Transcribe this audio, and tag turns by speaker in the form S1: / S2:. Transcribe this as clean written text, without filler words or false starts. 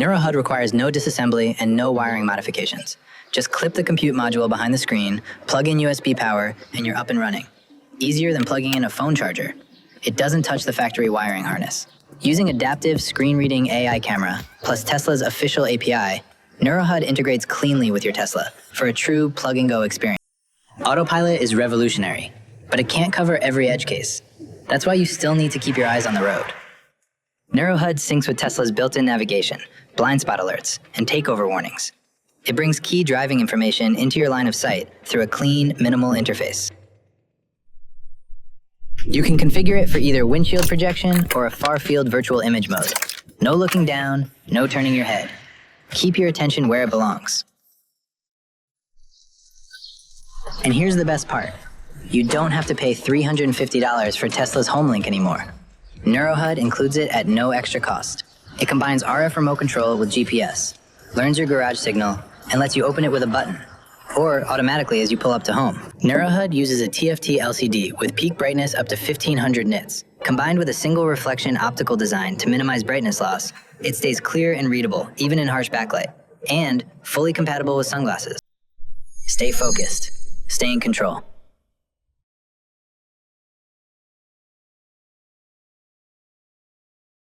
S1: NeuroHUD requires no disassembly and no wiring modifications. Just clip the compute module behind the screen, plug in USB power, and you're up and running. Easier than plugging in a phone charger. It doesn't touch the factory wiring harness. Using adaptive screen-reading AI camera, plus Tesla's official API, NeuroHUD integrates cleanly with your Tesla for a true plug-and-go experience. Autopilot is revolutionary, but it can't cover every edge case. That's why you still need to keep your eyes on the road. NeuroHUD syncs with Tesla's built-in navigation, blind spot alerts, and takeover warnings. It brings key driving information into your line of sight through a clean, minimal interface. You can configure it for either windshield projection or a far-field virtual image mode. No looking down, no turning your head. Keep your attention where it belongs. And here's the best part. You don't have to pay $350 for Tesla's HomeLink anymore. NeuroHUD includes it at no extra cost. It combines RF remote control with GPS, learns your garage signal, and lets you open it with a button, or automatically as you pull up to home. NeuroHUD uses a TFT LCD with peak brightness up to 1500 nits. Combined with a single reflection optical design to minimize brightness loss, it stays clear and readable, even in harsh backlight, and fully compatible with sunglasses. Stay focused. Stay in control.